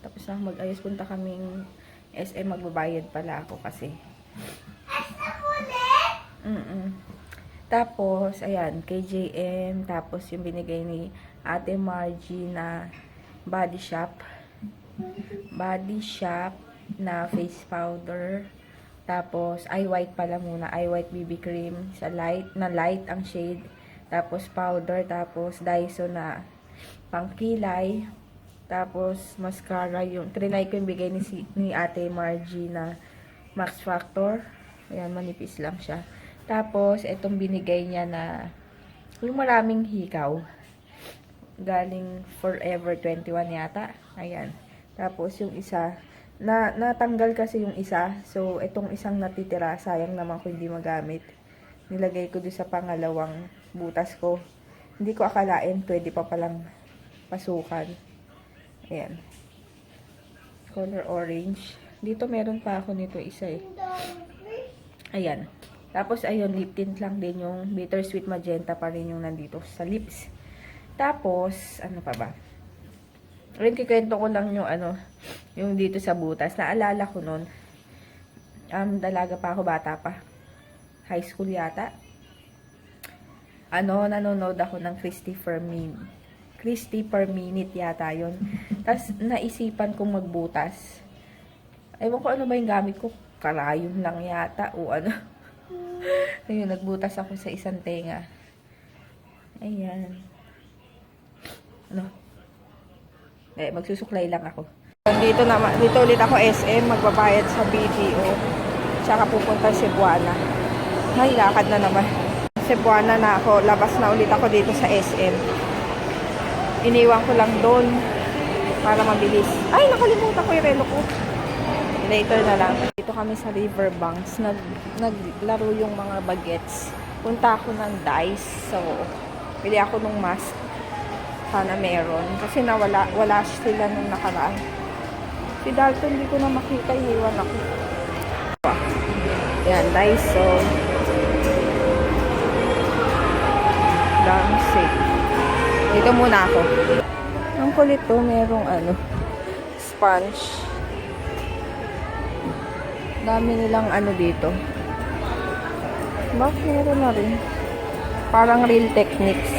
Tapos na mag-ayos, punta kaming SM, magbabayad pala ako kasi. Tapos, ayan, KJM, tapos yung binigay ni Ate Margie na body shop na face powder. Tapos, eye white pala muna. Eye white BB cream sa light ang shade. Tapos, powder. Tapos, Daiso na pangkilay. Tapos, mascara. Yung trinay ko yung bigay ni Ate Margie na Max Factor. Ayan, manipis lang siya. Tapos, itong binigay niya na yung maraming hikaw. Galing Forever 21 yata. Ayan. Tapos, yung isa, natanggal kasi yung isa. So, itong isang natitira, sayang naman ko hindi magamit. Nilagay ko doon sa pangalawang butas ko. Hindi ko akalain, pwede pa palang pasukan. Ayan. Color orange. Dito meron pa ako nito isa eh. Ayan. Tapos, ayun, lip tint lang din yung bittersweet magenta pa rin yung nandito sa lips. Tapos, ano pa ba? Rin kikwento ko lang yung yung dito sa butas. Naalala ko nun, dalaga pa ako, bata pa. High school yata. Nanonood ako ng Christy per minute yata yun. Tapos, naisipan kong magbutas. Ewan ko ano ba yung gamit ko. Karayon lang yata o ano. Ayun, nagbutas ako sa isang tenga. Ayan. Magsusuklay lang ako. Dito ulit ako SM, magbabayad sa BGO. Tsaka pupunta sa Cebuana. Ay, lakad na naman. Cebuana na ako. Labas na ulit ako dito sa SM. Iniwan ko lang doon para mabilis. Ay, nakalimutan ko yung relo ko. Later na lang. Dito kami sa Riverbanks. Naglaro yung mga bagets. Punta ako ng Dice. So, pili ako ng mask. Sana meron. Kasi wala sila nung nakaraan. Si Dalton, hindi ko na makita. Iwan ako. Yan, Dice. So, Damsik. Dito muna ako. Ang kulit to, merong sponge. Dami nilang dito. Bakit meron na rin? Parang Real Techniques.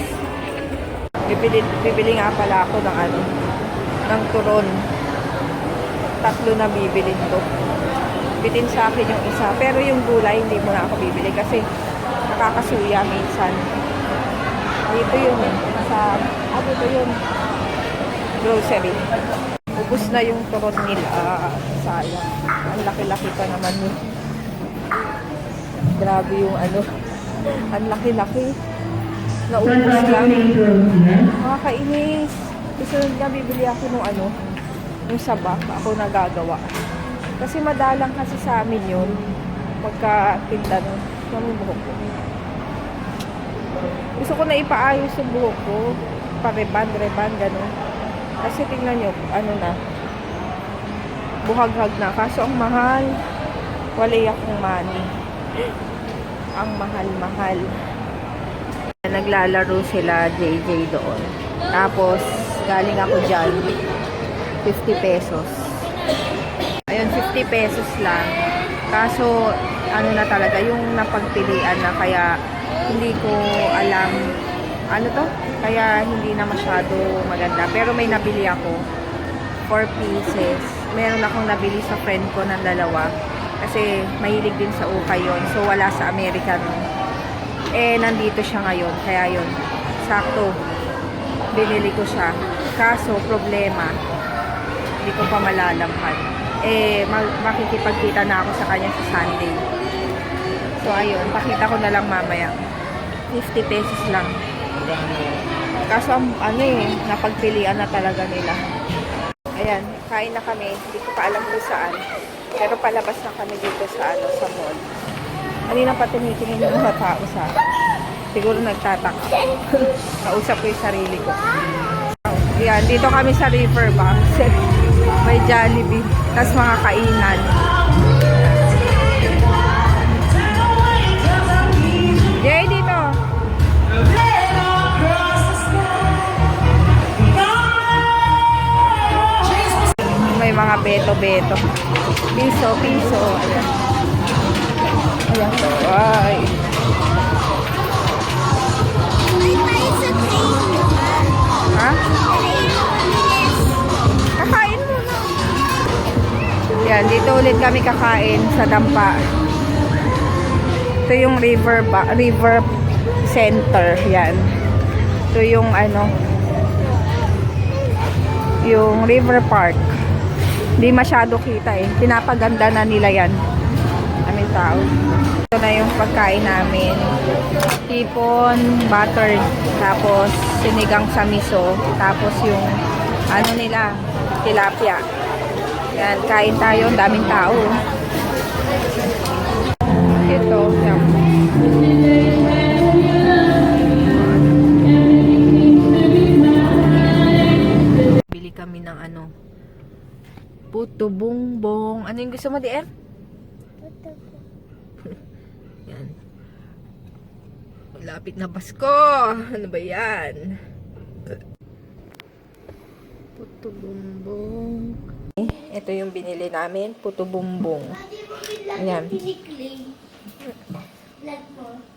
Bibili nga pala ako ng turon. 3 na bibili ko. Bitin sa akin yung isa. Pero yung gulay, hindi mo na ako bibili kasi nakakasuya minsan. Dito yun eh. Dito yun. Grocery. Ubus na yung turon nila. Sayang. Ang laki-laki pa naman yun. Grabe yung ang laki-laki. Naubos lang. Makakainis. Susunod nga bibili ako yung sabak. Ako nagagawa. Kasi madalang kasi sa amin yun. Magkatinda ng buhok ko. Gusto ko na ipaayos yung buhok ko. Pa-reban, gano'n. Kasi tingnan nyo, buhag-hag na. Kaso ang mahal. Wala akong money. Ang mahal-mahal. Naglalaro sila JJ doon. Tapos, galing ako dyan. 50 pesos. Ayun, 50 pesos lang. Kaso, na talaga, yung napagpilian na kaya hindi ko alam kaya hindi na masyado maganda. Pero may nabili ako 4 pieces. Meron akong nabili sa friend ko ng 2 kasi mahilig din sa ukay yun. So wala sa American. Nandito siya ngayon. Kaya yun, sakto binili ko siya. Kaso problema, hindi ko pa malalamhan. Makikipagkita na ako sa kanya sa Sunday. So ayun, pakita ko na lang mamaya. 50 pesos lang. Kaso napagpilian na talaga nila. Ayan, kain na kami. Hindi ko pa alam kung saan. Pero palabas na kami dito sa mall. Kanina pa tumitingin yung mga tao sa akin. Siguro nagtataka. Kausap ko yung sarili ko. Ayan, dito kami sa Riverbanks. May Jollibee. Tapos mga kainan. Jay, dito. mga beto-beto. Piso, piso. Ayan. Ayan. Ay. Ha? Kakain muna. Yan, dito ulit kami kakain sa Dampa. Ito yung river center. Yan. Ito yung ano, yung river park. Hindi masyado kita eh. Pinapaganda na nila yan. Aming tao. Ito na yung pagkain namin. Hipon, butter, tapos sinigang sa miso, tapos yung ano nila, tilapia. Yan, kain tayo. Daming tao. Ito, yan. Bili kami ng ano, puto bongbong. Ano yung gusto mo, DM? Yan. Malapit na Pasko. Ano ba yan? Puto bongbong. Ito yung binili namin. Puto bongbong. Ayan.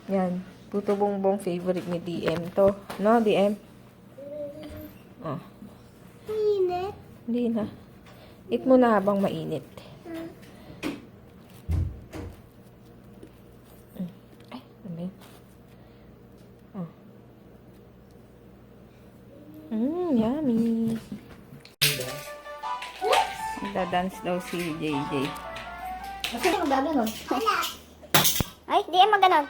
Yan. Puto bongbong favorite ni DM to. No, DM? Oh. Mainit. Hindi na. Eat mo na habang mainit. Ay, ano yun? Oh. Yummy. Nagda-dance daw si JJ. Bakit ka magaganon? Ay, di em maganon.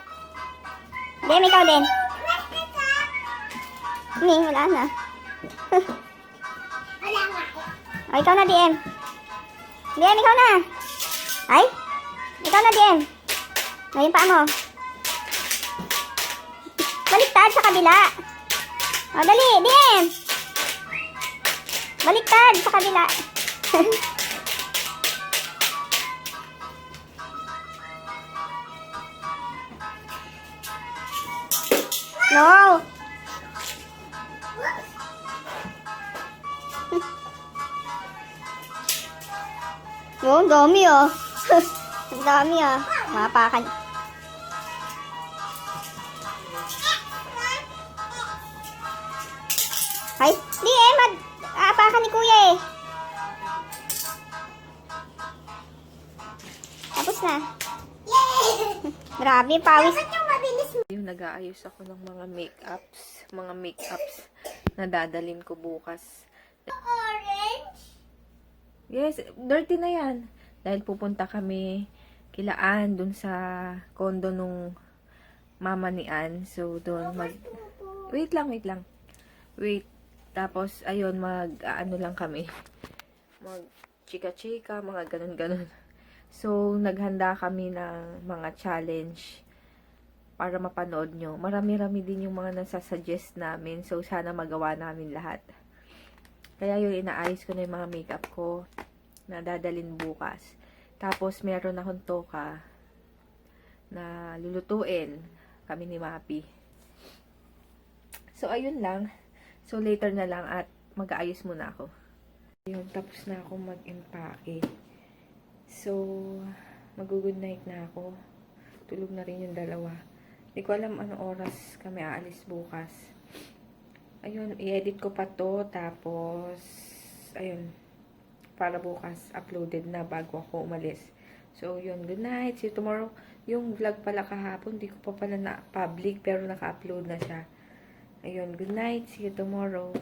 Di em ikaw din. Hindi, wala na. O, ikaw na, DM. DM, ikaw na. Ay, ikaw na, DM. Ngayon pa mo. Baliktad sa kabila. O, dali, DM. Baliktad sa kabila. No. Oh, ang dami oh. Ang dami ah. Mapakan. Ay, di eh. Apakan ni kuya eh. Tapos na. Grabe, pawis. Yung nag-aayos ako ng mga makeups na dadalhin ko bukas. Orange? Yes, dirty na yan. Dahil pupunta kami kilaan dun sa condo nung mama ni Ann. So, doon Wait lang. Wait. Tapos, ayun, ano lang kami. Chika-chika, mga ganun-ganun. So, naghanda kami ng mga challenge para mapanood nyo. Marami-rami din yung mga nasasuggest namin. So, sana magawa namin lahat. Kaya yun, inaayos ko na yung mga makeup ko na dadalhin bukas. Tapos, meron akong toka na lulutuin kami ni Mapi. So, ayun lang. So, later na lang at mag-aayos muna ako. Yun, tapos na ako mag-empake. So, mag-good night na ako. Tulog na rin yung dalawa. Hindi ko alam anong oras kami aalis bukas. Ayun, i-edit ko pa to. Tapos, ayun, para bukas uploaded na bago ako umalis. So, yun, good night. See you tomorrow. Yung vlog pala kahapon, di ko pa pala na-public pero naka-upload na siya. Ayun, good night. See you tomorrow.